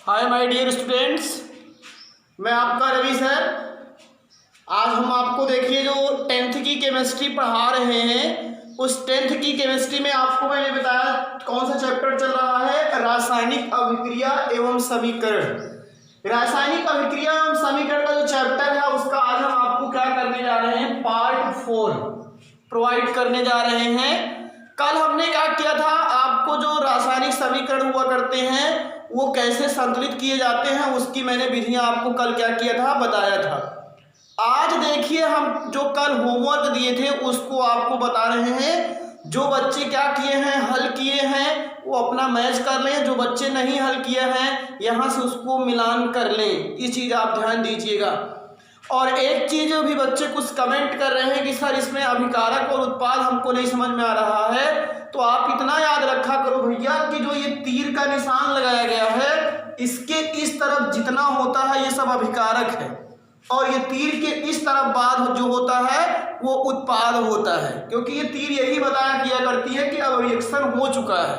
Hi my dear students, मैं आपका Ravi sir. आज हम आपको देखिए जो 10th की केमिस्ट्री पढ़ा रहे हैं, उस 10th की केमिस्ट्री में आपको मैंने बताया कौन सा चैप्टर चल रहा है, रासायनिक अभिक्रिया एवं समीकरण। रासायनिक अभिक्रिया एवं समीकरण का जो चैप्टर है उसका आज हम आपको क्या करने जा रहे हैं, पार्ट 4 प्रोवाइड करने जा रहे हैं। कल हमने क्या किया था, आपको जो रासायनिक समीकरण हुआ करते हैं वो कैसे संतुलित किए जाते हैं उसकी मैंने विधियां आपको कल क्या किया था, बताया था। आज देखिए हम जो कल होमवर्क दिए थे उसको आपको बता रहे हैं। जो बच्चे क्या किए हैं, हल किए हैं, वो अपना मैच कर लें। जो बच्चे नहीं हल किए हैं यहाँ से उसको मिलान कर लें। ये चीज़ आप ध्यान दीजिएगा। और एक चीज़ भी बच्चे कुछ कमेंट कर रहे हैं कि सर इसमें अभिकारक और उत्पाद हमको नहीं समझ में आ रहा है, तो आप इतना याद रखा करो भैया कि जो ये तीर का निशान लगाया गया है इसके इस तरफ जितना होता है ये सब अभिकारक है, और ये तीर के इस तरफ बाद जो होता है वो उत्पाद होता है। क्योंकि ये तीर यही बताया किया करती है कि अब रिएक्शन हो चुका है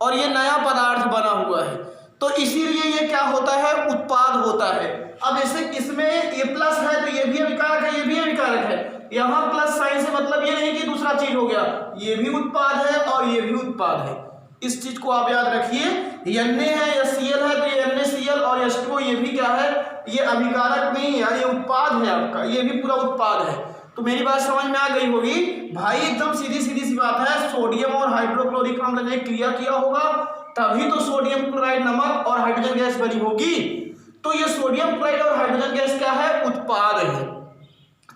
और ये नया पदार्थ बना हुआ है, तो इसीलिए ये क्या होता है, उत्पाद होता है। अब जैसे इसमें ये प्लस है तो ये भी अभिकारक है, ये भी अभिकारक है। यहाँ प्लस साइन से मतलब ये नहीं कि दूसरा चीज हो गया, ये भी उत्पाद है और ये भी उत्पाद है। इस चीज को आप याद रखिए। Na है या Cl है तो ये NaCl और H2O ये भी क्या है, ये अभिकारक नहीं है, ये उत्पाद है आपका, ये भी पूरा उत्पाद है। तो मेरी बात समझ में आ गई होगी भाई, एकदम सीधी सीधी सी बात है। सोडियम और हाइड्रोक्लोरिक अम्ल ने क्रिया किया होगा तभी तो सोडियम क्लोराइड नमक और हाइड्रोजन गैस बनी होगी। तो ये सोडियम क्लोराइड और हाइड्रोजन गैस क्या है, उत्पाद है।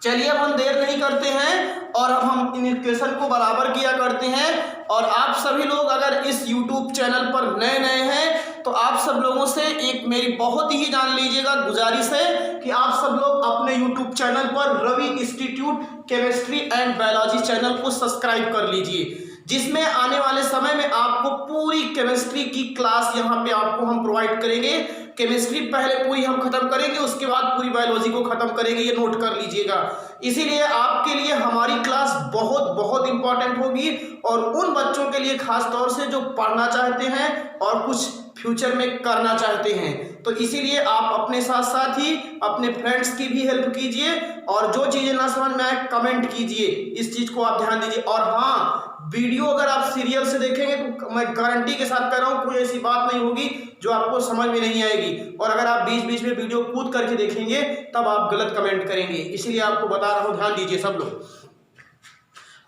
चलिए अब हम देर नहीं करते हैं और अब हम इन इक्वेशन को बराबर किया करते हैं। और आप सभी लोग अगर इस YouTube चैनल पर नए नए हैं तो आप सब लोगों से एक मेरी बहुत ही जान लीजिएगा गुजारिश है कि आप सब लोग अपने YouTube चैनल पर Ravi institute chemistry and biology channel को सब्सक्राइब कर लीजिए, जिसमें आने वाले समय में आपको पूरी केमिस्ट्री की क्लास यहाँ पे आपको हम प्रोवाइड करेंगे। केमिस्ट्री पहले पूरी हम खत्म करेंगे, उसके बाद पूरी बायोलॉजी को खत्म करेंगे, ये नोट कर लीजिएगा। इसीलिए आपके लिए हमारी क्लास बहुत बहुत इंपॉर्टेंट होगी, और उन बच्चों के लिए खास तौर से जो पढ़ना चाहते हैं और कुछ फ्यूचर में करना चाहते हैं। तो इसीलिए आप अपने साथ साथ ही अपने फ्रेंड्स की भी हेल्प कीजिए, और जो चीज़ें ना समझ में आए कमेंट कीजिए, इस चीज़ को आप ध्यान दीजिए। और हाँ, वीडियो अगर आप सीरियल से देखेंगे तो मैं गारंटी के साथ कह रहा हूँ कोई ऐसी बात नहीं होगी जो आपको समझ में नहीं आएगी, और अगर आप बीच बीच में वीडियो कूद करके देखेंगे तब आप गलत कमेंट करेंगे। इसीलिए आपको बता रहा हूँ, ध्यान दीजिए सब लोग।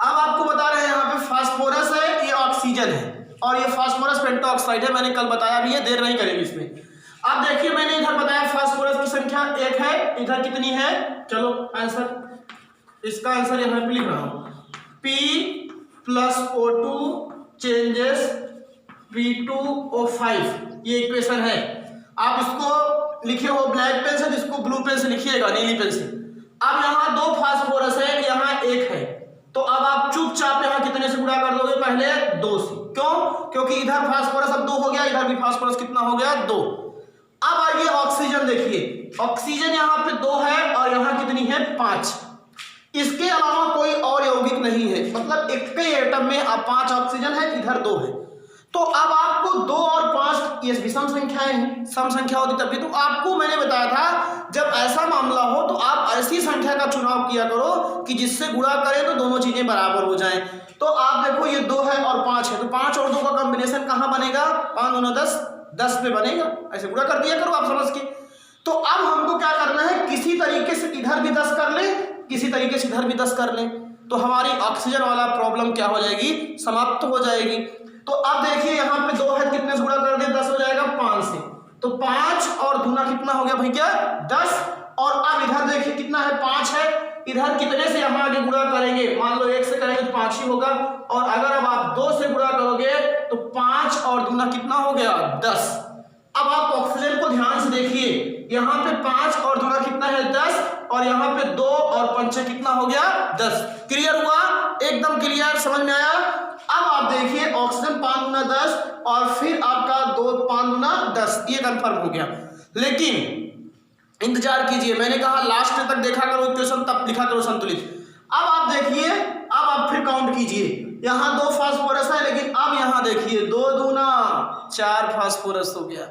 अब आपको बता रहे हैं यहाँ पे फास्फोरस है, ये ऑक्सीजन है, और ये फास्फोरस पेंटोक्साइड है। मैंने कल बताया भी है, देर नहीं करेंगे इसमें। अब देखिए मैंने इधर बताया फास्फोरस की संख्या 1 है, इधर कितनी है, चलो आंसर, इसका आंसर यहाँ पे लिख रहा हूँ। P+O2 चेंजेस P2O5, ये इक्वेशन है। आप इसको लिखे हो ब्लैक पेन से, इसको ब्लू पेन से लिखिएगा, नीली पेन से। अब यहाँ 2 फास्फोरस है, यहाँ 1 है, तो अब आप चुपचाप यहाँ कितने से गुणा कर दोगे, पहले 2 से। क्यों? क्योंकि इधर फास्फोरस अब 2 हो गया, इधर भी फास्फोरस कितना हो गया, 2। अब आइए ऑक्सीजन देखिए, ऑक्सीजन यहाँ पे 2 है और यहाँ कितनी है, 5। इसके अलावा कोई और यौगिक नहीं है, मतलब एक ही एटम में अब 5 ऑक्सीजन है, इधर 2 है। तो अब आपको 2 और 5 ये विषम संख्याएं हैं, सम संख्या होती तभी। तो आपको मैंने बताया था जब ऐसा मामला हो तो आप ऐसी संख्या का चुनाव किया करो कि जिससे गुणा करें तो दोनों चीजें बराबर हो जाएं। तो आप देखो ये 2 है और 5 है, तो 5 और 2 का कॉम्बिनेशन कहाँ बनेगा, 5 दूना 10, 10 पे बनेगा। ऐसे गुणा कर दिया करो आप समझ के। तो अब हमको क्या करना है, किसी तरीके से इधर भी 10 कर लें, किसी तरीके से इधर भी 10 कर लें, तो हमारी ऑक्सीजन वाला प्रॉब्लम क्या हो जाएगी, समाप्त हो जाएगी। तो अब देखिए यहाँ पे 2 है, कितने से गुणा कर दें, 10 हो जाएगा 5 से, तो 5 और दूना कितना हो गया भैया, 10। और अब इधर देखिए कितना है, 5 है, इधर कितने से हम आगे गुणा करेंगे, मान लो 1 से करेंगे तो 5 ही होगा, और अगर अब आप 2 से गुणा करोगे तो 5 और दूना कितना हो गया, 10। अब आप ऑक्सीजन को ध्यान से देखिए, यहाँ पे 5 और दूना कितना है, 10, और यहाँ पे 2 और 5 कितना हो गया, 10। क्लियर हुआ, एकदम क्लियर, समझ में आया। अब आप देखिए ऑक्सीजन 5 दूना 10 और फिर आपका 2 5 दूना 10, ये कंफर्म हो गया। लेकिन इंतजार कीजिए, मैंने कहा लास्ट तक देखा करो इक्वेशन, तब लिखा करो संतुलित। अब आप देखिए, अब आप फिर काउंट कीजिए, यहाँ 2 फास्फोरस है, लेकिन अब यहाँ देखिए 2 दूना 4 फास्फोरस हो गया,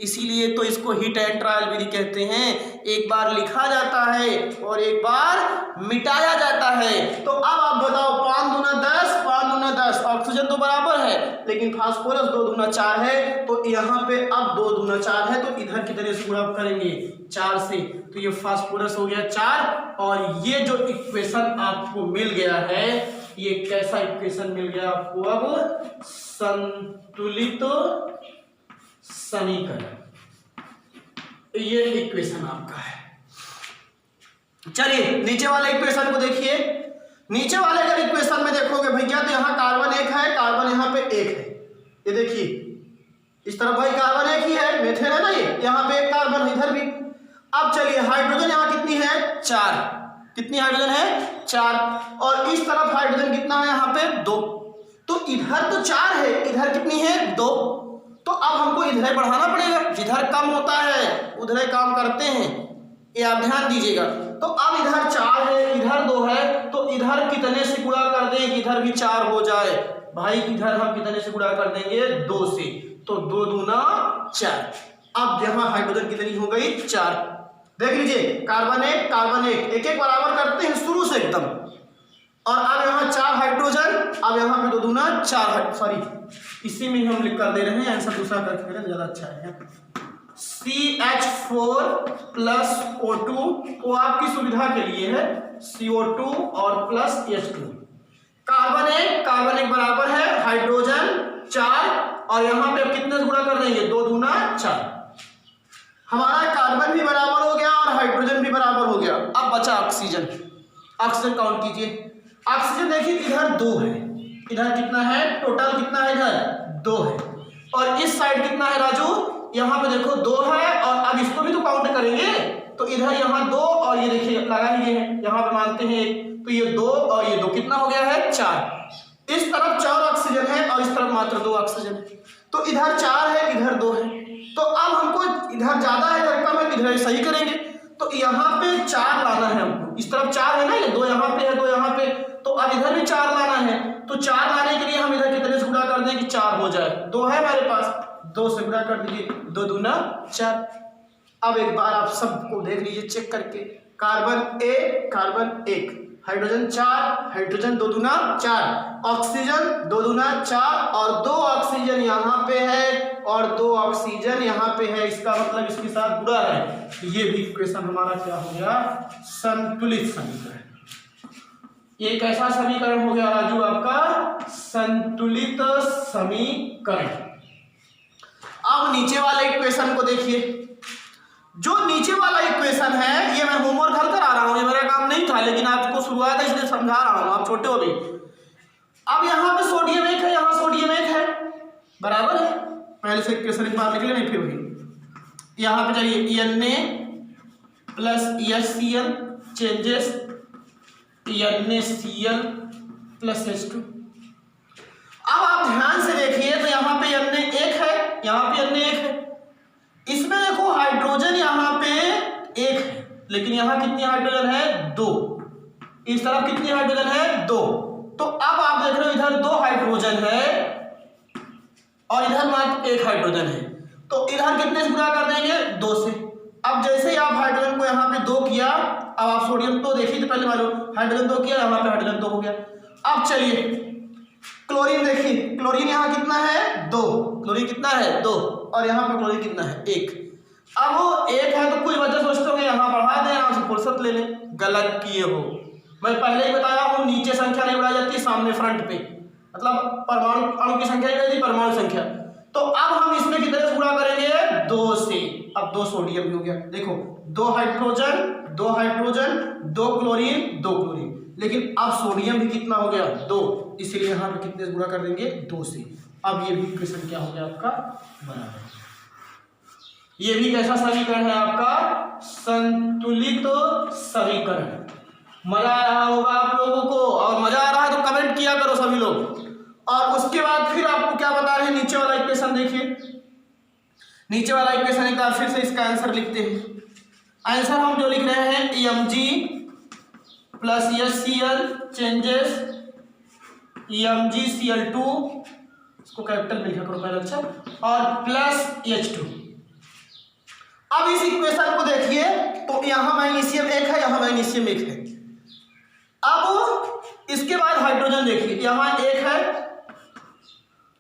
इसीलिए तो इसको हिट एंड ट्रायल विधि कहते हैं। एक बार लिखा जाता है और एक बार मिटाया जाता है। तो अब आप बताओ 5 दूना 10, 5 दूना 10, ऑक्सीजन तो बराबर है लेकिन फास्फोरस 2 दूना 4 है, तो यहाँ पे अब 2 दूना 4 है, तो इधर कितने से गुणा करेंगे 4 से, तो ये फास्फोरस हो गया 4। और ये जो इक्वेशन आपको मिल गया है, ये कैसा इक्वेशन मिल गया आपको, अब संतुलित समीकरण, ये इक्वेशन आपका है। चलिए नीचे वाले इक्वेशन को देखिए। नीचे वाले अगर इक्वेशन में देखोगे भैया तो यहाँ कार्बन 1 है, कार्बन यहाँ पे 1 है, ये देखिए इस तरफ भाई कार्बन 1 ही है, मेथेन है ना, ये यहाँ पे 1 कार्बन, इधर भी। अब चलिए हाइड्रोजन यहाँ कितनी है 4, कितनी हाइड्रोजन है 4, और इस तरफ हाइड्रोजन कितना है यहाँ पे 2, तो इधर तो 4 है, इधर कितनी है 2, तो अब हमको इधर बढ़ाना पड़ेगा, जिधर कम होता है उधर काम करते हैं, ये आप ध्यान दीजिएगा। तो अब इधर 4 है, इधर 2 है, तो इधर कितने से गुणा कर दें कि इधर भी 4 हो जाए भाई, इधर हम कितने से गुणा कर देंगे 2 से, तो 2 दूना 4। अब यहाँ हाइड्रोजन कितनी हो गई 4, देख लीजिए कार्बन 1 कार्बन 1, एक एक बराबर करते हैं शुरू से एकदम, और अब यहाँ 4 हाइड्रोजन, अब यहाँ पे 2 दूना 4, सॉरी इसी में हम लिख कर दे रहे हैं, आंसर दूसरा करके करें ज्यादा अच्छा है। CH4 प्लस O2, वो आपकी सुविधा के लिए है, CO2 और प्लस H2। कार्बन 1 बराबर है हाइड्रोजन 4, और यहाँ पे अब कितने से गुणा कर देंगे 2 दूना 4, हमारा कार्बन भी बराबर हो गया और हाइड्रोजन भी बराबर हो गया। अब बचा ऑक्सीजन, ऑक्सीजन काउंट कीजिए। ऑक्सीजन देखिए इधर 2 है, इधर कितना है टोटल, कितना है इधर 2 है, और इस साइड कितना है राजू, यहाँ पे देखो 2 है, और अब इसको भी तो काउंट करेंगे, तो इधर यहाँ 2 और ये देखिए लगा ही है, यहाँ पे मानते हैं 1, तो ये 2 और ये 2 कितना हो गया है 4। इस तरफ 4 ऑक्सीजन है और इस तरफ मात्र 2 ऑक्सीजन है, तो इधर 4 है इधर 2 है, तो अब हमको इधर ज्यादा है इधर कम है, इधर सही करेंगे, तो यहाँ पे 4 लाना है हमको, इस तरफ 4 है ना, ये 2 यहाँ पे है 2 यहाँ पे, तो अब इधर भी 4 लाना है, तो 4 लाने के लिए हम इधर कितने से गुणा कर दें कि 4 हो जाए, 2 है हमारे पास, 2 से गुणा कर दीजिए, 2 दूना 4। अब एक बार आप सबको देख लीजिए चेक करके, कार्बन 1 हाइड्रोजन 4, हाइड्रोजन 2 दूना 4, ऑक्सीजन 2 दूना 4, और 2 ऑक्सीजन यहाँ पे है और 2 ऑक्सीजन यहाँ पे है, इसका मतलब इसके साथ गुणा है, ये भी इक्वेशन हमारा क्या हो गया संतुलित समीकरण। ये कैसा समीकरण हो गया राजू आपका संतुलित समीकरण। अब नीचे वाले इक्वेशन को देखिए, जो नीचे वाला इक्वेशन है ये मैं होमवर्क हल करा रहा हूं, ये मेरा काम नहीं था लेकिन आपको शुरुआत है इसलिए समझा रहा हूं, आप छोटे हो भी। अब यहाँ पे सोडियम 1 है, यहाँ सोडियम 1 है, बराबर है, पहले से इक्वेशन एक बार लिख लें फिर वही, यहाँ पे चलिए Na plus HCl changes NaCl plus H2। अब आप ध्यान से देखिए तो यहाँ पे Na 1 है, यहाँ पे Na 1 है, इसमें देखो हाइड्रोजन यहाँ पे 1 है, लेकिन यहाँ कितनी हाइड्रोजन है 2, इस तरफ कितनी हाइड्रोजन है 2, तो अब आप देख रहे हो इधर 2 हाइड्रोजन है और इधर मात्र 1 हाइड्रोजन है, तो इधर कितने से गुणा कर देंगे 2 से। अब जैसे ही आप हाइड्रोजन को यहाँ पे 2 किया, अब आप सोडियम तो देखिए तो पहले मालूम, हाइड्रोजन 2 किया, यहाँ पे हाइड्रोजन 2 हो गया। अब चलिए क्लोरीन देखिए, क्लोरीन यहाँ कितना है 2, क्लोरीन कितना है 2, और यहाँ पे क्लोरीन कितना है 1। अब वो 1 है तो कुछ वजह सोचते होंगे यहाँ बढ़ा दें, यहाँ से फुर्सत ले लें, गलत किए हो। मैं पहले ही बताया हूँ नीचे संख्या नहीं बढ़ाई जाती, सामने फ्रंट पे, मतलब परमाणु अणु की संख्या ही परमाणु संख्या। तो अब हम इसमें कितने से गुणा करेंगे 2 से, अब 2 सोडियम भी हो गया, देखो 2 हाइड्रोजन 2 हाइड्रोजन 2 क्लोरीन 2 क्लोरीन, लेकिन अब सोडियम भी कितना हो गया 2, इसलिए यहाँ पे कितने से गुणा कर देंगे 2 से। अब ये भी इक्वेशन क्या हो गया आपका बराबर, ये भी कैसा समीकरण है आपका संतुलित समीकरण। मजा आ रहा होगा आप लोगों को, और मजा आ रहा है तो कमेंट किया करो सभी लोग। और उसके बाद फिर आपको क्या बता रहे हैं, नीचे वाला इक्वेशन देखिए, नीचे वाला इक्वेशन एक बार फिर से इसका आंसर लिखते हैं। आंसर हम जो लिख रहे हैं Mg plus HCl changes MgCl2, इसको कैपिटल में लिखा करो पहले, अच्छा, और प्लस H2, अब इस इक्वेशन को देखिए, तो यहाँ मैग्नीशियम एक है, यहाँ मैग्नीशियम एक है। अब इसके बाद हाइड्रोजन देखिए, यहाँ एक है,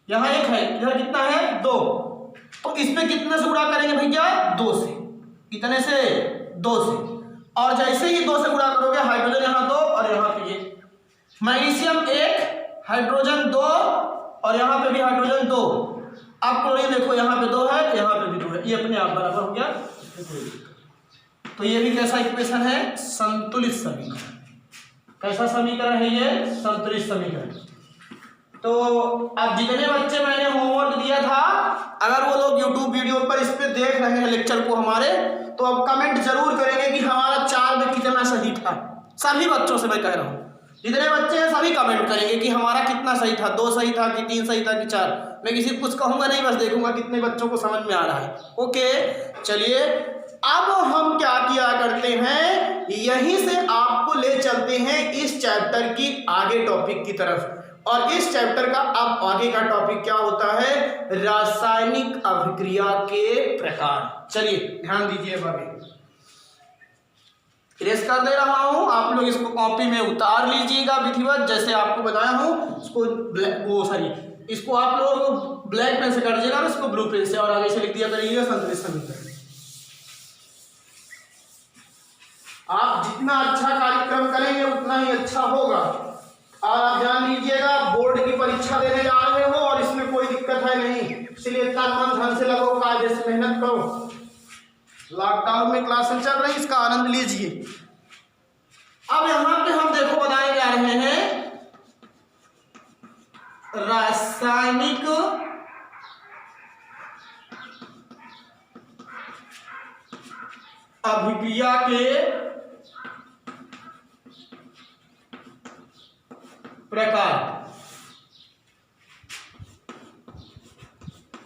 यहाँ एक है, इधर कितना है 2, तो इसमें कितने से गुणा करेंगे भैया 2 से। कितने से 2 से। और जैसे ही 2 से गुणा करोगे हाइड्रोजन यहाँ 2 और यहाँ पे ये मैग्नीशियम 1 हाइड्रोजन 2 और यहाँ पे भी हाइड्रोजन 2। अब क्लोरीन देखो यहाँ पे 2 है, यहाँ पे भी 2 है, ये अपने आप बराबर हो गया। तो ये भी कैसा इक्वेशन है, संतुलित समीकरण। कैसा समीकरण है ये, संतुलित समीकरण। तो अब जितने बच्चे मैंने होमवर्क दिया था, अगर वो लोग YouTube वीडियो पर इस पे देख रहे हैं लेक्चर को हमारे, तो अब कमेंट जरूर करेंगे कि हमारा 4 में कितना सही था। सभी बच्चों से मैं कह रहा हूँ, जितने बच्चे हैं सभी कमेंट करेंगे कि हमारा कितना सही था, 2 सही था कि 3 सही था कि 4। मैं किसी को कुछ कहूँगा नहीं, बस देखूंगा कितने बच्चों को समझ में आ रहा है। ओके चलिए, अब हम क्या किया करते हैं, यहीं से आपको ले चलते हैं इस चैप्टर की आगे टॉपिक की तरफ। और इस चैप्टर का अब आगे का टॉपिक क्या होता है, रासायनिक अभिक्रिया के प्रकार। चलिए ध्यान दीजिए, आगे इरेज कर दे रहा हूं, आप लोग इसको कॉपी में उतार लीजिएगा विधिवत, जैसे आपको बताया हूं। इसको आप लोग ब्लैक पेन से कर दीजिएगा, इसको ब्लू पेन से, और आगे से लिख दिया करिएगा संतुलित समीकरण। आप जितना अच्छा कार्यक्रम करेंगे उतना ही अच्छा होगा। और आप ध्यान दीजिएगा, बोर्ड की परीक्षा देने जा रहे हो और इसमें कोई दिक्कत है नहीं, इसलिए तन मन धन से लगो, कायदे से मेहनत करो। लॉकडाउन में क्लासेस चल रही, इसका आनंद लीजिए। अब यहां पे हम देखो बताने जा रहे हैं रासायनिक अभिक्रिया के प्रकार,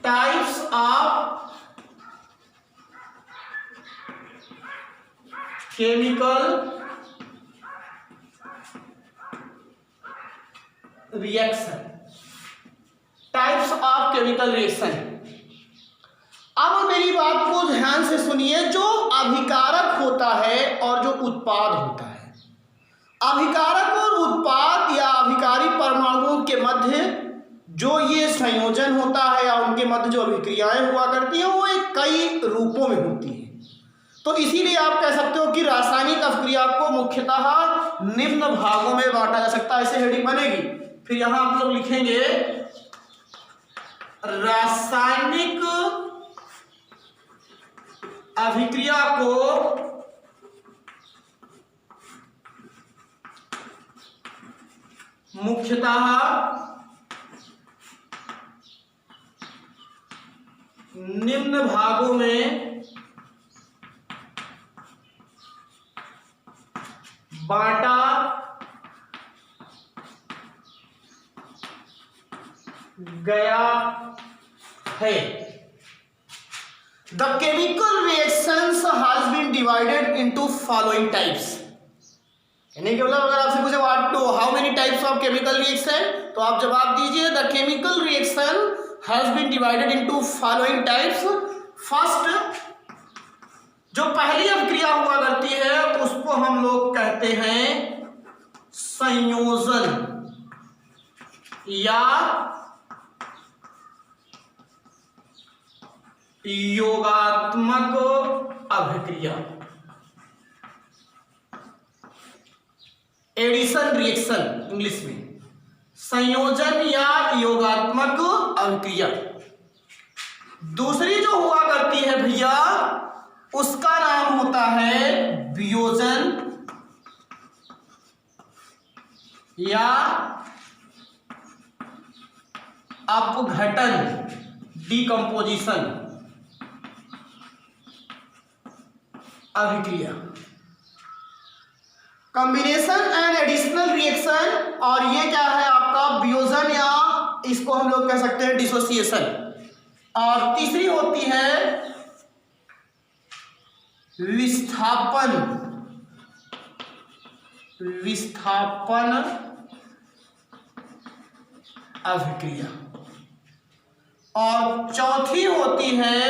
types of chemical reaction. Types of chemical reaction. अब मेरी बात को ध्यान से सुनिए, जो अभिकारक होता है और जो उत्पाद होता है, अभिकारक और उत्पाद या अभिकारी परमाणुओं के मध्य जो ये संयोजन होता है या उनके मध्य जो अभिक्रियाएं हुआ करती हैं, वो एक कई रूपों में होती हैं। तो इसीलिए आप कह सकते हो कि रासायनिक अभिक्रिया को मुख्यतः निम्न भागों में बांटा जा सकता है। ऐसे हेडिंग बनेगी, फिर यहां आप लोग लिखेंगे रासायनिक अभिक्रिया को मुख्यतः निम्न भागों में बांटा गया है। The chemical reactions has been divided into following types. यानी कि मतलब अगर आपसे पूछे what to how many types of chemical reaction, तो आप जवाब दीजिए the chemical reaction has been divided into following types. First, जो पहली अभिक्रिया हुआ करती है उसको हम लोग कहते हैं संयोजन या योगात्मक अभिक्रिया, एडिशन रिएक्शन इंग्लिश में। संयोजन या योगात्मक अभिक्रिया। दूसरी जो हुआ करती है भैया, उसका नाम होता है वियोजन या अपघटन, डिकम्पोजिशन अभिक्रिया। कॉम्बिनेशन एंड एडिशनल रिएक्शन, और ये क्या है आपका वियोजन या इसको हम लोग कह सकते हैं डिसोसिएशन। और तीसरी होती है विस्थापन, विस्थापन अभिक्रिया। और चौथी होती है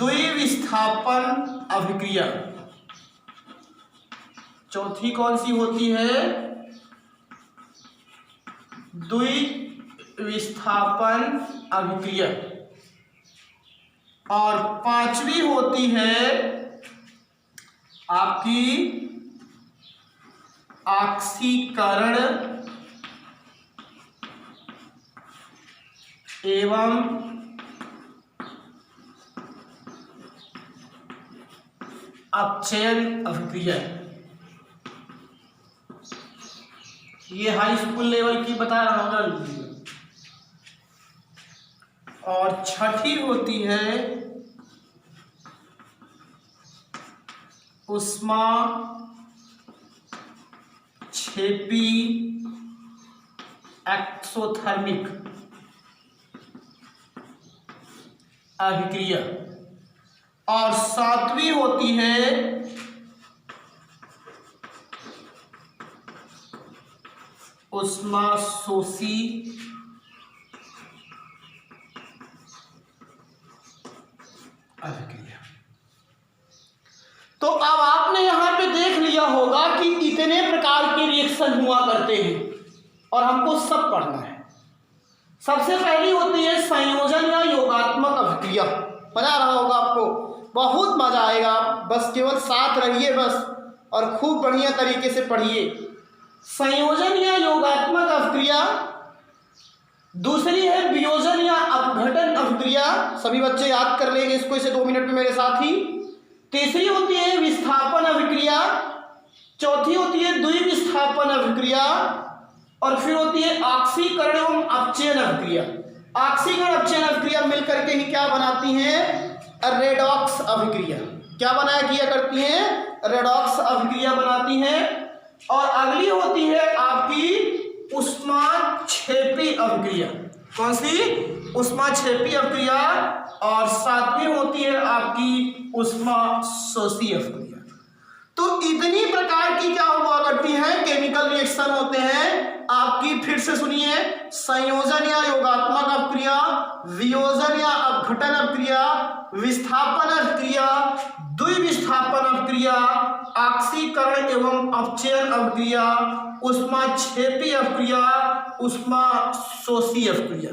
द्विविस्थापन अभिक्रिया। चौथी कौन सी होती है? द्विविस्थापन अभिक्रिया। और पांचवी होती है आपकी ऑक्सीकरण एवं अपचयन अभिक्रिया। ये हाई स्कूल लेवल की बता रहा हूं ना। और छठी होती है उष्मा क्षेपी एक्सोथर्मिक अभिक्रिया। और सातवीं होती है उष्माशोषी अभिक्रिया। तो अब आपने यहां पे देख लिया होगा कि इतने प्रकार के रिएक्शन हुआ करते हैं और हमको सब पढ़ना है। सबसे पहली होती है संयोजन या योगात्मक अभिक्रिया। मजा आ रहा होगा आपको, बहुत मजा आएगा। बस केवल साथ रहिए बस, और खूब बढ़िया तरीके से पढ़िए। संयोजन या योगात्मक अभिक्रिया। दूसरी है वियोजन या अपघटन अभिक्रिया। सभी बच्चे याद कर लेंगे इसको, इसे 2 मिनट में मेरे साथ ही। तीसरी होती है विस्थापन अभिक्रिया। चौथी होती है द्विविस्थापन अभिक्रिया। और फिर होती है ऑक्सीकरण एवं अपचयन अभिक्रिया। ऑक्सीकरण अपचयन अभिक्रिया मिलकर के ही क्या बनाती हैं? रेडॉक्स अभिक्रिया। क्या बनाया किया करती हैं? रेडॉक्स अभिक्रिया बनाती हैं। और अगली होती है आपकी उष्माक्षेपी अभिक्रिया। कौन सी? उष्माक्षेपी अभिक्रिया। और सातवीं होती है आपकी उष्माशोषी अभिक्रिया। तो इतनी प्रकार की क्या हुआ करती हैं? केमिकल रिएक्शन होते हैं आपकी। फिर से सुनिए, संयोजन या योगात्मक अभिक्रिया, वियोजन या अपघटन अभिक्रिया, विस्थापन अभिक्रिया, द्विविस्थापन अभिक्रिया, ऑक्सीकरण एवं अपचयन अभिक्रिया, उष्माक्षेपी अभिक्रिया, उष्माशोषी अभिक्रिया।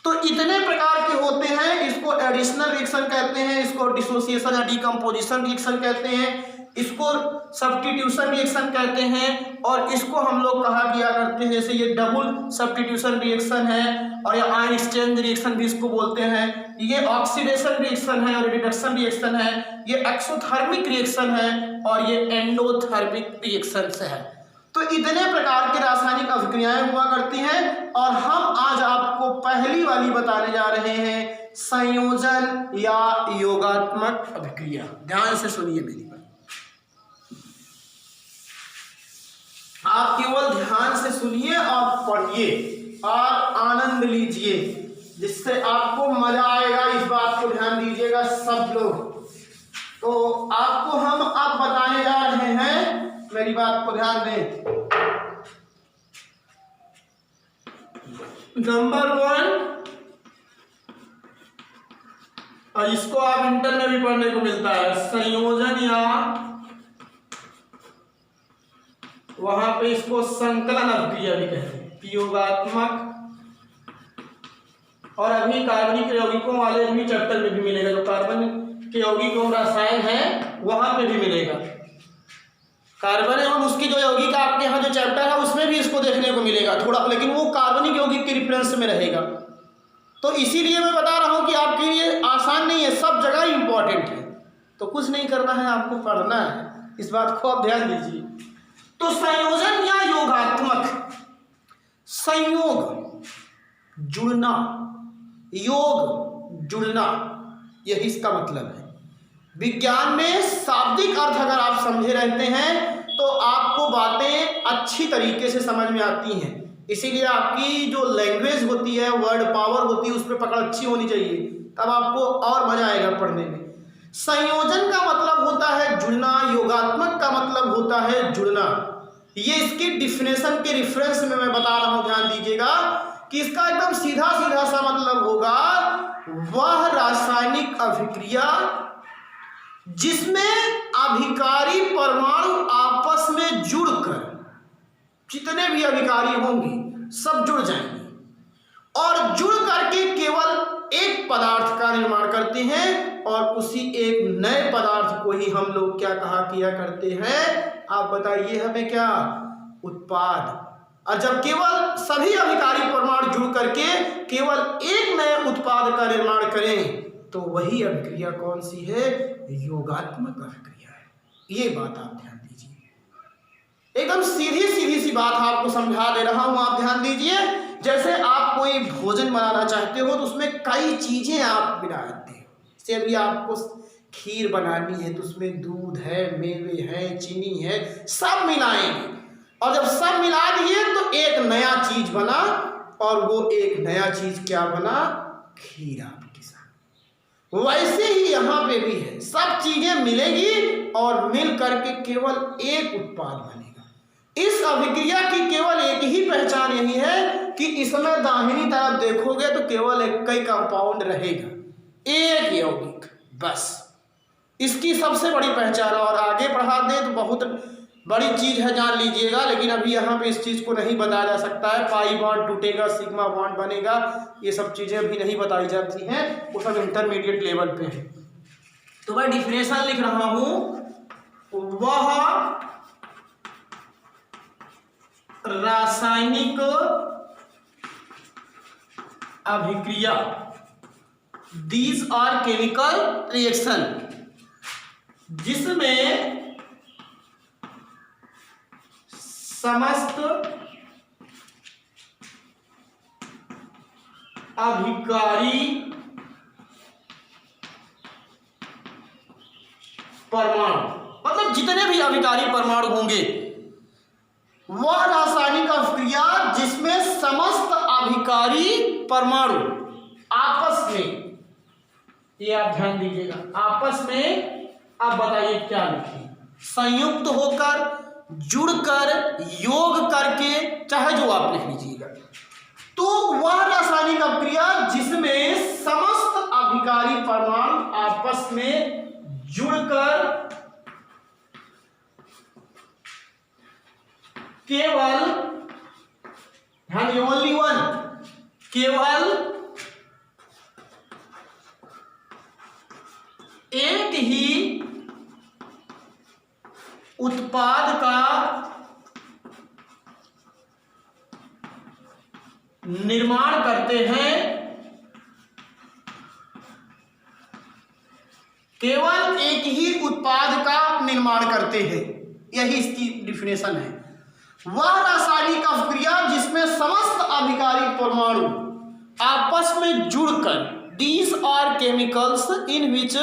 तो इतने प्रकार के होते हैं। इसको एडिशनल रिएक्शन कहते हैं, इसको डिसोसिएशन या डिकम्पोजिशन रिएक्शन कहते हैं, इसको सब्स्टिट्यूशन रिएक्शन कहते हैं, और इसको हम लोग कहा किया करते हैं जैसे ये डबल सब्स्टिट्यूशन रिएक्शन है, और ये आयन एक्सचेंज रिएक्शन भी इसको बोलते हैं। ये ऑक्सीडेशन रिएक्शन है और रिडक्शन रिएक्शन है। ये एक्सोथर्मिक रिएक्शन है और ये एंडोथर्मिक रिएक्शन है। तो इतने प्रकार के रासायनिक अभिक्रियाएं हुआ करती हैं, और हम आज आपको पहली वाली बताने जा रहे हैं, संयोजन या योगात्मक अभिक्रिया। ध्यान से सुनिए मेरी बात, आप केवल ध्यान से सुनिए और पढ़िए और आनंद लीजिए, जिससे आपको मजा आएगा। इस बात को ध्यान दीजिएगा सब लोग। तो आपको हम अब बताने जा रहे हैं, मेरी बात को ध्यान दें। नंबर 1, और इसको आप इंटर में भी पढ़ने को मिलता है, संयोजन या वहां पे इसको संकलन अभिक्रिया भी कहते हैं, योगात्मक। और अभी कार्बनिक यौगिकों वाले भी चैप्टर में भी मिलेगा, जो कार्बन के यौगिकों रसायन है वहां पे भी मिलेगा। कार्बन एवं उसकी जो यौगिक आपके यहाँ जो चैप्टर है उसमें भी इसको देखने को मिलेगा थोड़ा, लेकिन वो कार्बनिक यौगिक के रिफरेंस में रहेगा। तो इसीलिए मैं बता रहा हूँ कि आपके लिए आसान नहीं है, सब जगह इंपॉर्टेंट है। तो कुछ नहीं करना है, आपको पढ़ना है। इस बात को आप ध्यान दीजिए। तो संयोजन या योगात्मक, संयोग जुड़ना, योग जुड़ना, यही इसका मतलब है। विज्ञान में शाब्दिक अर्थ अगर आप समझे रहते हैं तो आपको बातें अच्छी तरीके से समझ में आती हैं। इसीलिए आपकी जो लैंग्वेज होती है, वर्ड पावर होती है, उस पर पकड़ अच्छी होनी चाहिए, तब आपको और मजा आएगा पढ़ने में। संयोजन का मतलब होता है जुड़ना, योगात्मक का मतलब होता है जुड़ना। ये इसकी डिफिनेशन के रेफरेंस में मैं बता रहा हूं, ध्यान दीजिएगा कि इसका एकदम सीधा सीधा सा मतलब होगा वह रासायनिक अभिक्रिया जिसमें अभिकारी परमाणु आपस में जुड़कर, जितने भी अभिकारी होंगे सब जुड़ जाएंगे और जुड़ करके केवल एक पदार्थ का निर्माण करते हैं और उसी एक नए पदार्थ को ही हम लोग क्या कहा किया करते हैं, आप बताइए हमें, क्या? उत्पाद। और जब केवल सभी अभिकारी परमाणु जुड़ करके केवल एक नए उत्पाद का निर्माण करें तो वही अभिक्रिया कौन सी है? योगात्मक अभिक्रिया है। ये बात आप ध्यान दीजिए, एकदम सीधी सीधी सी बात आपको समझा दे रहा हूं, आप ध्यान दीजिए। जैसे आप कोई भोजन बनाना चाहते हो तो उसमें कई चीजें आप मिलाते हो। जैसे अभी आपको खीर बनानी है तो उसमें दूध है, मेवे है, चीनी है, सब मिलाएंगे और जब सब मिला दिए तो एक नया चीज बना और वो एक नया चीज क्या बना? खीर आपके साथ। वैसे ही यहाँ पे भी है, सब चीजें मिलेगी और मिल करके केवल एक उत्पाद बनेगा। इस अभिक्रिया की केवल एक ही पहचान यही है कि इसमें दाहिनी तरफ देखोगे तो केवल एक ही कंपाउंड रहेगा, एक यौगिक, बस। इसकी सबसे बड़ी पहचान, और आगे बढ़ा दें तो बहुत बड़ी चीज है, जान लीजिएगा, लेकिन अभी यहाँ पे इस चीज को नहीं बताया जा सकता है। पाई बॉन्ड टूटेगा, सिग्मा बॉन्ड बनेगा, ये सब चीजें अभी नहीं बताई जाती हैं, वो सब इंटरमीडिएट लेवल पे है। तो मैं डिफिनेशन लिख रहा हूं, वह रासायनिक अभिक्रिया, दीज आर केमिकल रिएक्शन, जिसमें समस्त अभिकारी परमाणु, मतलब जितने भी अभिकारी परमाणु होंगे, वह रासायनिक अभिक्रिया जिसमें समस्त अभिकारी परमाणु आपस में, ये आप ध्यान दीजिएगा, आपस में, आप बताइए क्या लिखिए, संयुक्त होकर, जुड़कर, योग करके, चाहे जो आप लिख लीजिएगा, तो वह रासायनिक अभिक्रिया जिसमें समस्त अभिकारी परमाणु आपस में जुड़कर केवल, ध्यान, ओनली वन, केवल एक ही उत्पाद का निर्माण करते हैं, केवल एक ही उत्पाद का निर्माण करते हैं, यही इसकी डिफिनेशन है। वह रासायनिक अभिक्रिया जिसमें समस्त अभिकारी परमाणु आपस में जुड़कर, these are chemicals in which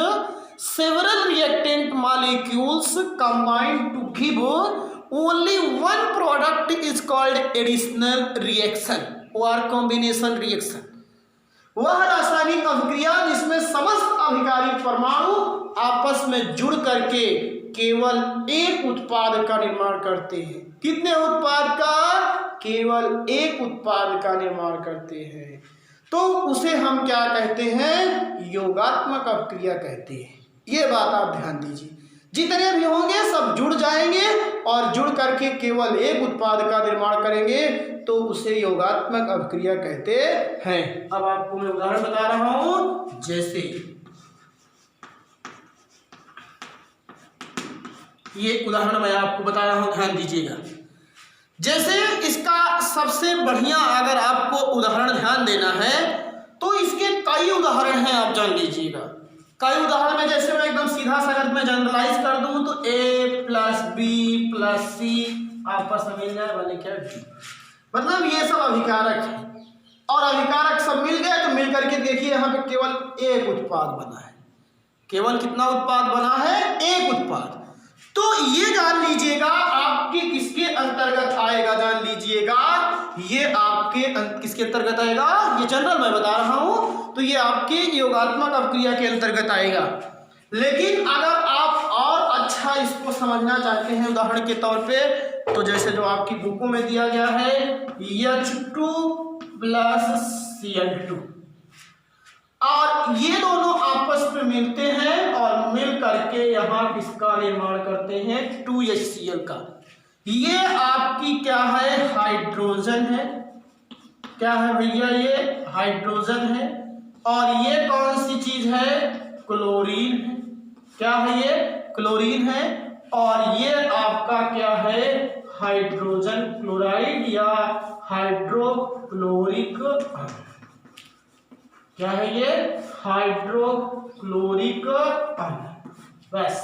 several reactant molecules combine to give only one product is called additional reaction or combination reaction। वह रासायनिक अभिक्रिया जिसमें समस्त अभिकारी परमाणु आपस में जुड़ करके केवल एक उत्पाद का निर्माण करते हैं। कितने उत्पाद का? केवल एक उत्पाद का निर्माण करते हैं, तो उसे हम क्या कहते हैं? योगात्मक अभिक्रिया कहते हैं। ये बात आप ध्यान दीजिए, जितने भी होंगे सब जुड़ जाएंगे और जुड़ करके केवल एक उत्पाद का निर्माण करेंगे, तो उसे योगात्मक अभिक्रिया कहते हैं। अब आपको मैं उदाहरण बता रहा हूं, जैसे ये उदाहरण मैं आपको बता रहा हूं, ध्यान दीजिएगा। जैसे इसका सबसे बढ़िया अगर आपको उदाहरण ध्यान देना है तो इसके कई उदाहरण हैं, आप जान लीजिएगा। कई उदाहरण में जैसे मैं एकदम सीधा सा अगर मैं जनरलाइज कर दूं तो A plus B plus C आपस में मिल जाए वाले क्या D, मतलब ये सब अभिकारक है और अभिकारक सब मिल गए तो मिल करके देखिए यहाँ पे केवल एक उत्पाद बना है। केवल कितना उत्पाद बना है? एक उत्पाद। तो ये जान लीजिएगा आपके किसके अंतर्गत आएगा, जान लीजिएगा ये आपके किसके अंतर्गत आएगा? ये जनरल मैं बता रहा हूं, तो ये आपके योगात्मक अभिक्रिया के अंतर्गत आएगा। लेकिन अगर आप और अच्छा इसको समझना चाहते हैं उदाहरण के तौर पे, तो जैसे जो आपकी बुकों में दिया गया है H2 प्लस Cl2 और और ये दोनों आपस में मिलते हैं और मिल करके यहाँ किसका निर्माण करते हैं, 2HCl का। ये आपकी क्या है, हाइड्रोजन है। क्या है भैया, ये हाइड्रोजन है। और ये कौन सी चीज है, क्लोरीन है। क्या है ये, क्लोरीन है। और ये आपका क्या है, हाइड्रोजन क्लोराइड या हाइड्रोक्लोरिक, क्या है ये, हाइड्रोक्लोरिक अम्ल। बस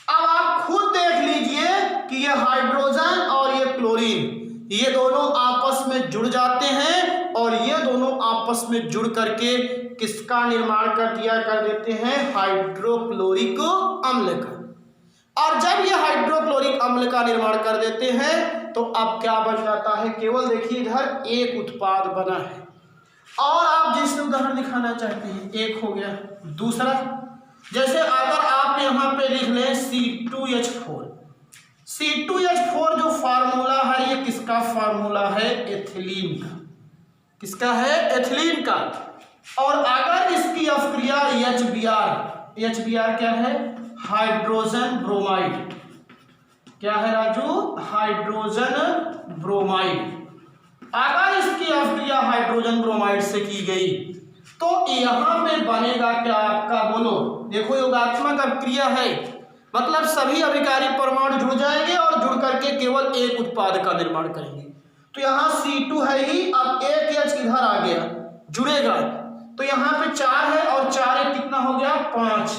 अब आप खुद देख लीजिए कि ये हाइड्रोजन और ये क्लोरीन, ये दोनों आपस में जुड़ जाते हैं और ये दोनों आपस में जुड़ करके किसका निर्माण कर देते हैं, हाइड्रोक्लोरिक अम्ल का। और जब ये हाइड्रोक्लोरिक अम्ल का निर्माण कर देते हैं तो अब क्या बन जाता है, केवल देखिए इधर एक उत्पाद बना है। और आप जिससे उदाहरण दिखाना चाहते हैं, एक हो गया। दूसरा, जैसे अगर आप यहाँ पे लिख लें C2H4, C2H4 जो फार्मूला है ये किसका फार्मूला है, एथिलीन का। किसका है, एथिलीन का। और अगर इसकी अपक्रिया HBr क्या है, हाइड्रोजन ब्रोमाइड। क्या है राजू, हाइड्रोजन ब्रोमाइड। अगर इसकी अपक्रिया हाइड्रोजन ब्रोमाइड से की गई तो यहां पे बनेगा क्या आपका, बोलो। देखो योगात्मक अपक्रिया है, मतलब सभी अभिकारी परमाणु जुड़ जाएंगे और जुड़ करके केवल एक उत्पाद का निर्माण करेंगे। तो यहाँ C2 है ही, अब एक H इधर आ गया, जुड़ेगा। तो यहाँ पे 4 है और 4 एक कितना हो गया, 5।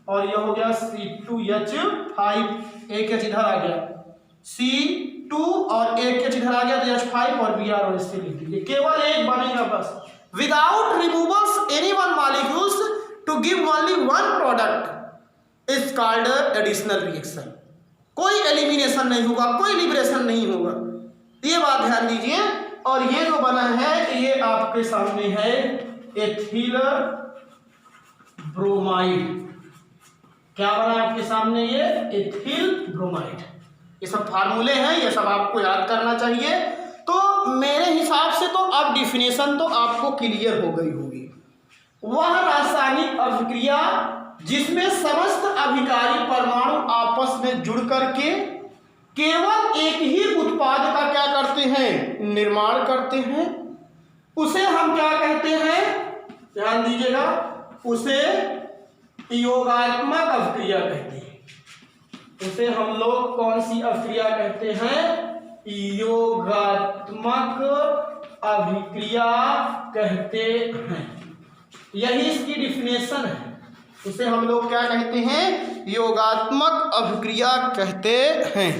और यह हो गया C2H5, एक H इधर आ गया, C2 और एक H इधर आ गया तो H5 और Br और इससे लिख दीजिए, केवल एक बनेगा बस। Without removals any one molecules to give only one product is called additional reaction. कोई एलिमिनेशन नहीं होगा, कोई लिबरेशन नहीं होगा, ये बात ध्यान दीजिए। और ये जो बना है ये आपके सामने है एथिल ब्रोमाइड। क्या बना आपके सामने, ये एथिल ब्रोमाइड। ये सब फार्मूले हैं, ये सब आपको याद करना चाहिए। तो मेरे हिसाब से तो अब डिफिनेशन तो आपको क्लियर हो गई होगी। वह रासायनिक अभिक्रिया जिसमें समस्त अभिकारी परमाणु आपस में जुड़ करके केवल एक ही उत्पाद का क्या करते हैं, निर्माण करते हैं, उसे हम क्या कहते हैं, ध्यान दीजिएगा, उसे योगात्मक अभिक्रिया कहते हैं। उसे हम लोग कौन सी अभिक्रिया कहते हैं, योगात्मक अभिक्रिया कहते हैं। यही इसकी डिफिनेशन है। उसे हम लोग क्या कहते हैं, योगात्मक अभिक्रिया कहते हैं।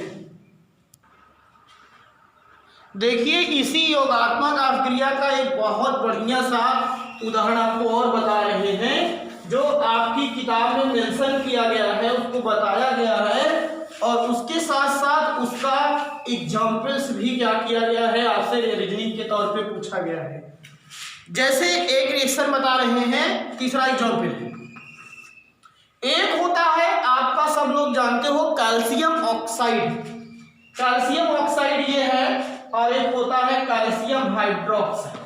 देखिए इसी योगात्मक अभिक्रिया का एक बहुत बढ़िया सा उदाहरण आपको और बता रहे हैं, जो आपकी किताब में मेंशन किया गया है, उसको बताया गया है और उसके साथ साथ उसका एग्जाम्पल्स भी क्या किया गया है, आपसे रीजनिंग के तौर पे पूछा गया है। जैसे एक रिएक्शन बता रहे हैं, तीसरा एग्जाम्पल एक होता है आपका, सब लोग जानते हो, कैल्शियम ऑक्साइड। कैल्शियम ऑक्साइड ये है, और एक होता है कैल्शियम हाइड्रोक्साइड।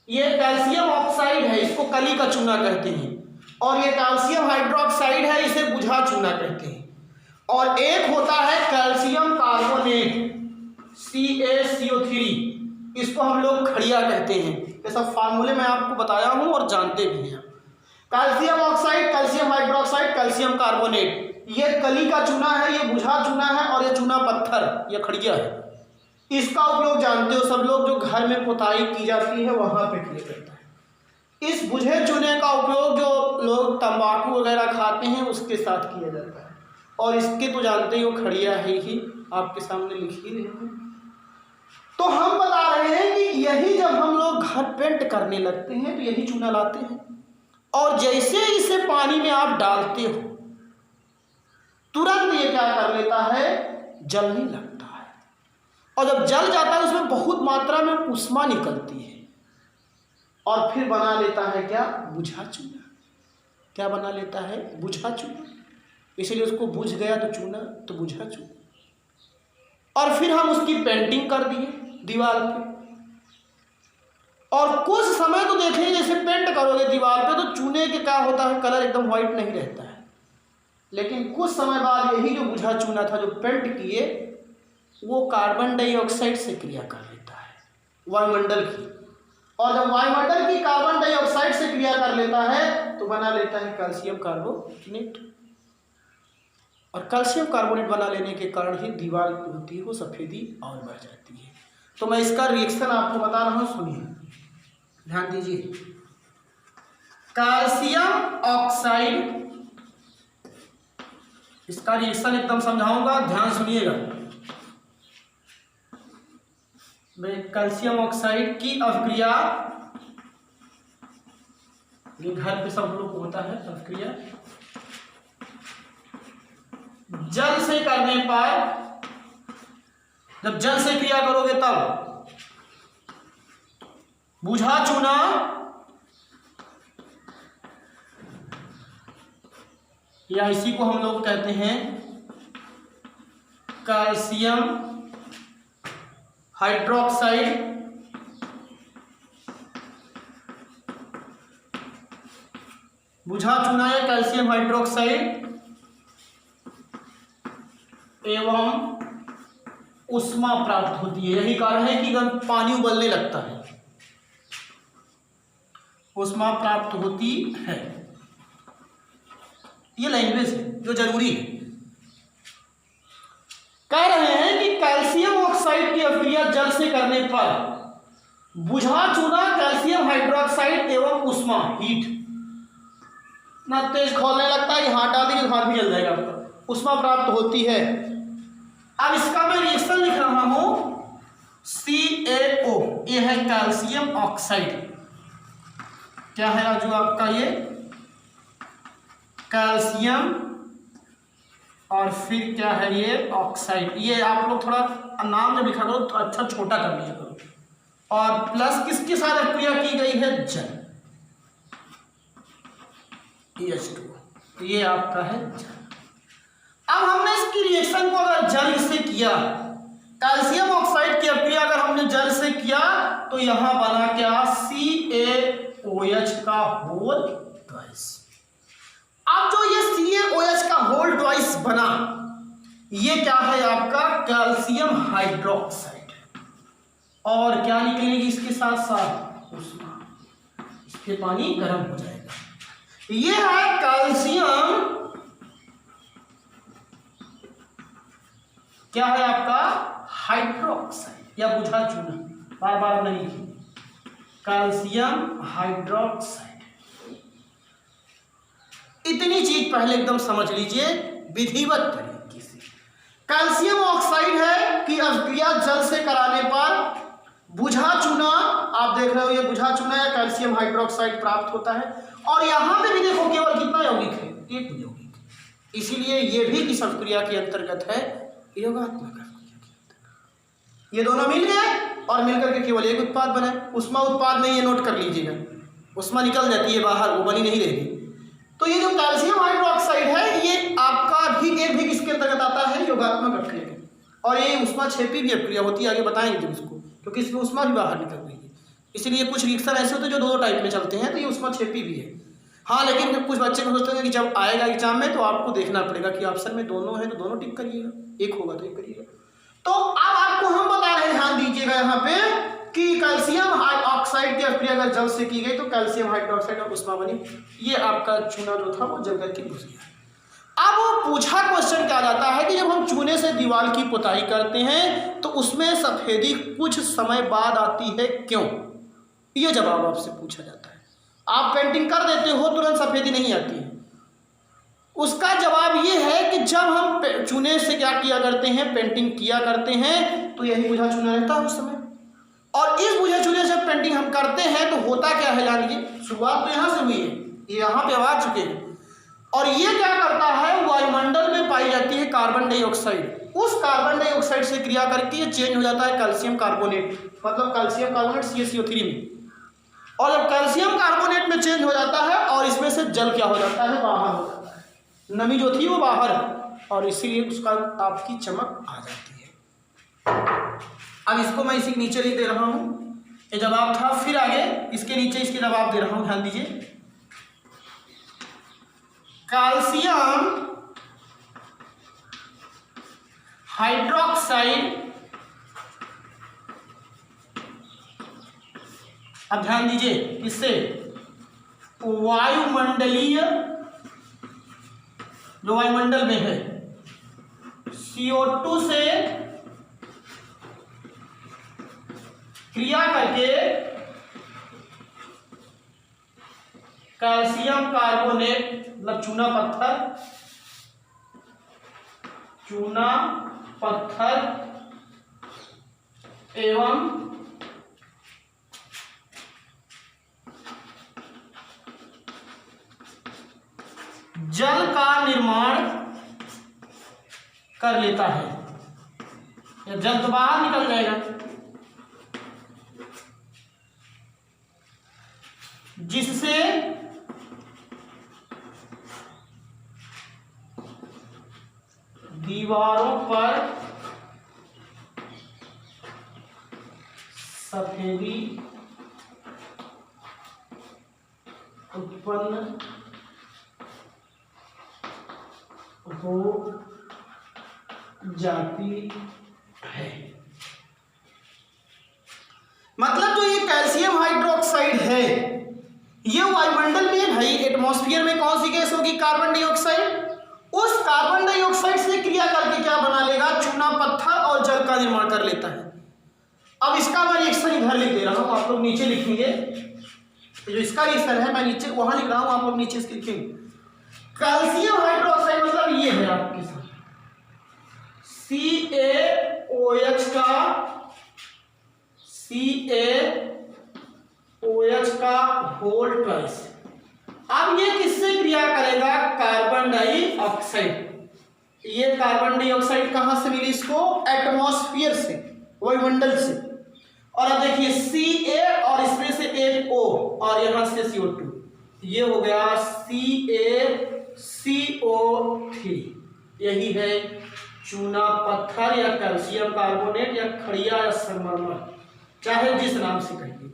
ये कैल्शियम ऑक्साइड है, इसको कली का चूना कहते हैं। और ये कैल्शियम हाइड्रोक्साइड है, इसे बुझा चूना कहते हैं। और एक होता है कैल्शियम कार्बोनेट, CaCO3, इसको हम लोग खड़िया कहते हैं। ये सब फार्मूले मैं आपको बताया हूं और जानते भी हैं। Calcium oxide, calcium hydroxide, calcium carbonate, ये कली का चूना है, ये बुझा चूना है, और ये चूना पत्थर, ये खड़िया है। इसका उपयोग जानते हो सब लोग, जो घर में पुताई की जाती है वहां पे किया जाता है। इस बुझे चूने का उपयोग जो लोग तंबाकू वगैरह खाते हैं उसके साथ किया जाता है। और इसके तो जानते हो खड़िया है ही, आपके सामने लिख ही रहे हैं। तो हम बता रहे हैं कि यही जब हम लोग घर पेंट करने लगते हैं तो यही चूना लाते हैं, और जैसे इसे पानी में आप डालते हो तुरंत ये क्या कर लेता है, जलने लगता है। और जब जल जाता है उसमें बहुत मात्रा में उष्मा निकलती है और फिर बना लेता है क्या, बुझा चूना। क्या बना लेता है, बुझा चूना। इसलिए उसको बुझ गया तो चूना, तो बुझा चूना। और फिर हम उसकी पेंटिंग कर दिए दीवार पे, और कुछ समय तो देखेंगे जैसे पेंट करोगे दीवार पे चूने के क्या होता है, कलर एकदम वाइट नहीं रहता है, लेकिन कुछ समय बाद यही जो बुझा चूना था जो पेंट किए वो कार्बन डाइऑक्साइड से क्रिया कर लेता है वायुमंडल की, और जब वायुमंडल की कार्बन डाइऑक्साइड से क्रिया कर लेता है तो बना लेता है कैल्शियम कार्बोनेट, और कैल्शियम कार्बोनेट बना लेने के कारण ही दीवार होती है वो सफ़ेदी और बढ़ जाती है। तो मैं इसका रिएक्शन आपको बता रहा हूँ, सुनिए ध्यान दीजिए। कैल्शियम ऑक्साइड, इसका रिएक्शन एकदम समझाऊंगा, ध्यान सुनिएगा। कैल्शियम ऑक्साइड की अभिक्रिया, ये घर पे सब लोग होता है अभिक्रिया, जल से करने पर, जब जल से क्रिया करोगे तब बुझा चूना या इसी को हम लोग कहते हैं कैल्शियम हाइड्रोक्साइड, बुझा चूना या कैल्शियम हाइड्रोक्साइड एवं उष्मा प्राप्त होती है। यही कारण है कि जब पानी उबलने लगता है उष्मा प्राप्त होती है। ये लैंग्वेज है जो जरूरी है। कह रहे हैं कि कैल्शियम ऑक्साइड की अभिक्रिया जल से करने पर बुझा चूना कैल्शियम हाइड्रोक्साइड एवं उष्मा हीट ना तेज खोलने लगता है, हाथ डाल देंगे हाथ भी जल जाएगा आपका, उष्मा प्राप्त होती है। अब इसका मैं रिएक्शन लिख रहा हूं CaO, ये है कैल्शियम ऑक्साइड, क्या है राजू आपका ये कैल्शियम और फिर क्या है ये ऑक्साइड। ये आप लोग थोड़ा नाम जब लिखा करो तो अच्छा छोटा कर लिया करो, और प्लस किसके साथ अभिक्रिया की गई है, जल, H2, ये आपका है जल। अब हमने इसकी रिएक्शन को अगर जल से किया, कैल्शियम ऑक्साइड की अभिक्रिया अगर हमने जल से किया तो यहां बना क्या, CaOH का होल ट्वाइस। अब जो ये CaOH का होल ट्वाइस बना, ये क्या है आपका कैल्शियम हाइड्रोक्साइड, और क्या निकलेगी इसके साथ साथ उष्मा, इसके पानी गर्म हो जाएगा। ये है कैल्शियम, क्या है आपका हाइड्रोक्साइड या बुझा चूना, बार बार नहीं लिखिए, कैल्शियम हाइड्रोक्साइड। इतनी चीज पहले एकदम समझ लीजिए विधिवत तरीके से। कैल्शियम ऑक्साइड है कि अभिक्रिया जल से कराने पर बुझा चूना, आप देख रहे हो ये बुझा चूना या कैल्शियम हाइड्रोक्साइड प्राप्त होता है। और यहां पे भी देखो केवल कितना यौगिक है, एक यौगिक, इसीलिए ये भी इस अभिक्रिया के अंतर्गत है, योगात्मक अभिक्रिया। ये दोनों मिल गए और मिलकर के केवल एक उत्पाद बने। उष्मा उत्पाद में ये नोट कर लीजिएगा, उष्मा निकल जाती है बाहर, वो बनी नहीं रहेगी। तो ये जो कैल्शियम हाइड्रोक्साइड है ये आपका भी एक भी किसके अंतर्गत आता है, योगात्मक अभिक्रिया। और ये उष्मा क्षेपी भी अभिक्रिया होती है, आगे बताएंगे जब इसको, क्योंकि इसमें उष्मा भी बाहर निकल रही है। इसलिए कुछ रिएक्शन ऐसे होते हैं जो दो टाइप में चलते हैं, तो ये उष्मा क्षेपी भी है। हाँ, लेकिन कुछ बच्चे को सोचते हैं कि जब आएगा एग्जाम में तो आपको देखना पड़ेगा कि ऑप्शन में दोनों है तो दोनों टिक करिएगा, एक होगा तो एक करिएगा। तो अब आपको हम बता रहे हैं, ध्यान दीजिएगा यहाँ पे कि कैल्शियम ऑक्साइड की अभिक्रिया अगर जल से की गई तो कैल्शियम हाइड्रोक्साइड और उष्मा बनी। ये आपका चूना जो था वो जल करके घुस गया। अब वो पूछा क्वेश्चन क्या जाता है कि जब हम चूने से दीवार की पुताई करते हैं तो उसमें सफेदी कुछ समय बाद आती है, क्यों? ये जवाब आपसे पूछा जाता है। आप पेंटिंग कर देते हो तुरंत सफेदी नहीं आती है। उसका जवाब ये है कि जब हम चूने से क्या किया करते हैं, पेंटिंग किया करते हैं, तो यही बुझा चूना रहता है उस समय। और इस बुझे चूने से पेंटिंग हम करते हैं तो होता क्या है, जान लीजिए, शुरुआत तो यहाँ से हुई है, ये यहाँ पे आ चुके हैं, और ये क्या करता है, वायुमंडल में पाई जाती है कार्बन डाइऑक्साइड। उस कार्बन डाइऑक्साइड से क्रिया करके ये चेंज हो जाता है कैल्शियम कार्बोनेट, मतलब कैल्शियम कार्बोनेट CaCO3 में। और जब कैल्शियम कार्बोनेट में चेंज हो जाता है और इसमें से जल क्या हो जाता है, बाहर हो जाता है, नमी जो थी वो बाहर, और इसीलिए उसका आपकी चमक आ जाती है। अब इसको मैं इसी के नीचे लिख दे रहा हूँ, ये जवाब था। फिर आगे इसके नीचे इसके जवाब दे रहा हूँ, ध्यान दीजिए। कैल्शियम हाइड्रोक्साइड, अब ध्यान दीजिए किससे, वायुमंडलीय, जो वायुमंडल में है, CO2 से क्रिया करके कैल्शियम कार्बोनेट मतलब चूना पत्थर एवं जल का निर्माण कर लेता है, या जल तो बाहर निकल जाएगा, जिससे दीवारों पर सफेदी उत्पन्न हो जाती है। मतलब जो ये कैल्शियम हाइड्रोक्साइड है, ये वायुमंडल में भाई एटमॉस्फेयर में कौन सी गैस होगी, कार्बन डाइऑक्साइड। उस कार्बन डाइऑक्साइड से क्रिया करके क्या बना लेगा, चूना पत्थर और जल का निर्माण कर लेता है। अब इसका मैं रिएक्शन इधर लिख दे रहा हूं, आप लोग नीचे लिखेंगे, जो इसका रिएक्शन है मैं नीचे वहां लिख रहा हूं, आप लोग नीचे इसके लिखेंगे। कैल्शियम हाइड्रोक्साइड मतलब ये है आपके साथ CaOH का होल ट्वाइस। अब ये किससे क्रिया करेगा, कार्बन डाइऑक्साइड। ये कार्बन डाइऑक्साइड कहां से मिली इसको, एटमॉस्फेयर से, वायुमंडल से। और अब देखिए Ca और इसमें से एक O और यहां से CO2, ये हो गया CaCO3। यही है चूना पत्थर या कैल्शियम कार्बोनेट या खड़िया या संगमरमर, चाहे जिस नाम से कहिए,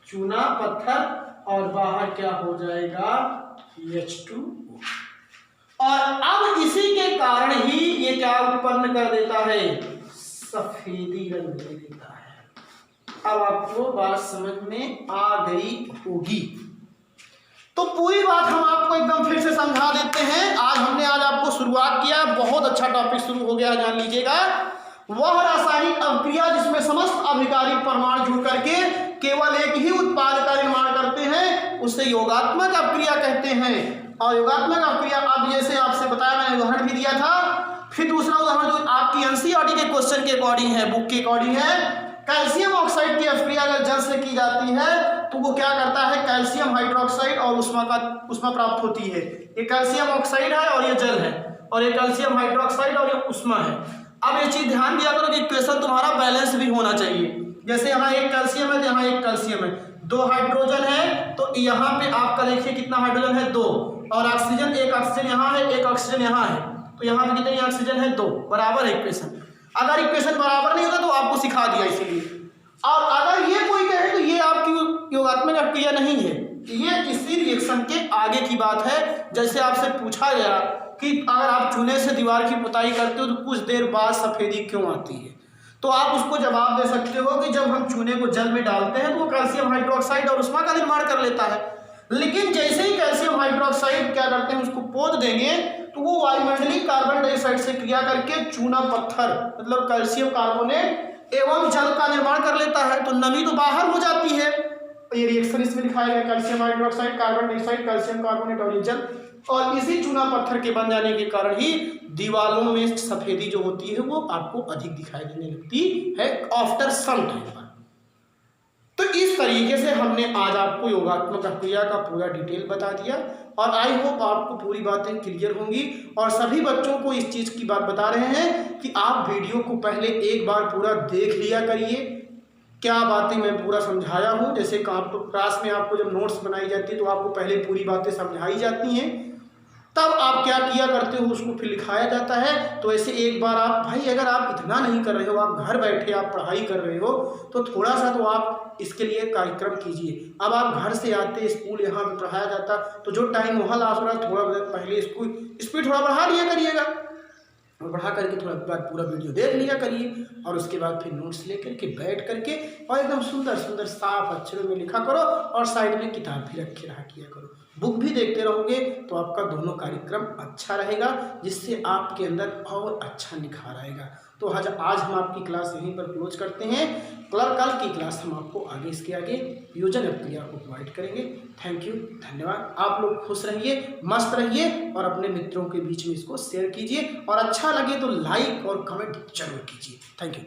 चूना पत्थर, और बाहर क्या हो जाएगा, H2O। और अब इसी के कारण ही ये क्या उत्पन्न कर देता है, सफेदी रंग दे देता है। अब आपको बात समझ में आ गई होगी। तो पूरी बात हम आपको एकदम फिर से समझा देते हैं। आज आपको शुरुआत किया, बहुत अच्छा टॉपिक शुरू हो गया, जान लीजिएगा। वह रासायनिक अभिक्रिया जिसमें समस्त अभिकारिक परमाणु जुड़ करके केवल एक ही उत्पाद का निर्माण करते हैं, उसे योगात्मक अभिक्रिया कहते हैं। और योगात्मक अभिक्रिया, अब जैसे आपसे बताया, मैंने उदाहरण भी दिया था। फिर दूसरा उदाहरण जो आपकी एनसीईआरटी के क्वेश्चन के अकॉर्डिंग है, बुक के अकॉर्डिंग है, कैल्शियम ऑक्साइड की अभिक्रिया अगर जल से की जाती है तो वो क्या करता है, कैल्शियम हाइड्रोक्साइड और उष्मा प्राप्त होती है। ये कैल्शियम ऑक्साइड है और ये जल है, और ये कैल्शियम हाइड्रोक्साइड और ये उष्मा है। अब ये चीज ध्यान दिया करो कि इक्वेशन तुम्हारा बैलेंस भी होना चाहिए। जैसे यहाँ एक कैल्शियम है तो यहाँ एक कैल्शियम है, दो हाइड्रोजन है तो यहाँ पे आपका देखिए कितना हाइड्रोजन है, दो, और ऑक्सीजन, एक ऑक्सीजन यहाँ है, एक ऑक्सीजन यहाँ है, तो यहाँ पे कितनी ऑक्सीजन है, दो, बराबर है इक्वेशन। अगर इक्वेशन बराबर नहीं होता तो आपको सिखा दिया इसीलिए। और अगर ये कोई कहे तो ये आपकी योगात्मक अभिक्रिया नहीं है, ये इसी रिएक्शन के आगे की बात है। जैसे आपसे पूछा गया कि अगर आप चूने से दीवार की पुताई करते हो तो कुछ देर बाद सफेदी क्यों आती है, तो आप उसको जवाब दे सकते हो कि जब हम चूने को जल में डालते हैं तो वो कैल्शियम हाइड्रोक्साइड और उष्मा का निर्माण कर लेता है। लेकिन जैसे ही कैल्शियम हाइड्रोक्साइड क्या करते हैं, उसको पोत देंगे तो वो वायुमंडलीय कार्बन डाइऑक्साइड से क्रिया करके चूना पत्थर मतलब कैल्शियम कार्बोनेट एवं जल का निर्माण कर लेता है, तो नमी तो बाहर हो जाती है। ये रिएक्शन इसमें दिखाया गया, calcium hydroxide, carbon dioxide, calcium carbonate और ये जल, और इसी चूना पत्थर के बन जाने के कारण ही दीवारों में सफेदी जो होती है वो आपको अधिक दिखाई देने लगती है आफ्टर सम टाइम। तो इस तरीके से हमने आज आपको योगात्मक अभिक्रिया का पूरा डिटेल बता दिया, और आई होप आपको पूरी बातें क्लियर होंगी। और सभी बच्चों को इस चीज़ की बात बता रहे हैं कि आप वीडियो को पहले एक बार पूरा देख लिया करिए, क्या बातें मैं पूरा समझाया हूँ। जैसे क्लास में आपको जब नोट्स बनाई जाती है तो आपको पहले पूरी बातें समझाई जाती हैं, तब आप क्या किया करते हो, उसको फिर लिखाया जाता है। तो ऐसे एक बार आप भाई, अगर आप इतना नहीं कर रहे हो, आप घर बैठे आप पढ़ाई कर रहे हो, तो थोड़ा सा तो आप इसके लिए कार्यक्रम कीजिए। अब आप घर से आते, स्कूल यहाँ पे पढ़ाया जाता, तो जो टाइम वहाँ लॉस हो रहा है, थोड़ा पहले स्पीड थोड़ा बढ़ा लिया करिएगा, और बढ़ा करके थोड़ा बाद पूरा वीडियो देख लिया करिए, और उसके बाद फिर नोट्स लेकर के बैठ करके और एकदम सुंदर सुंदर साफ अक्षरों में लिखा करो, और साइड में किताब भी रखे रहा किया करो। बुक भी देखते रहोगे तो आपका दोनों कार्यक्रम अच्छा रहेगा, जिससे आपके अंदर और अच्छा निखार आएगा। तो आज हम आपकी क्लास यहीं पर क्लोज करते हैं। कल की क्लास हम आपको आगे इसके आगे योजन क्रिया को प्रोवाइड करेंगे। थैंक यू, धन्यवाद। आप लोग खुश रहिए, मस्त रहिए, और अपने मित्रों के बीच में इसको शेयर कीजिए, और अच्छा लगे तो लाइक और कमेंट जरूर कीजिए। Thank you.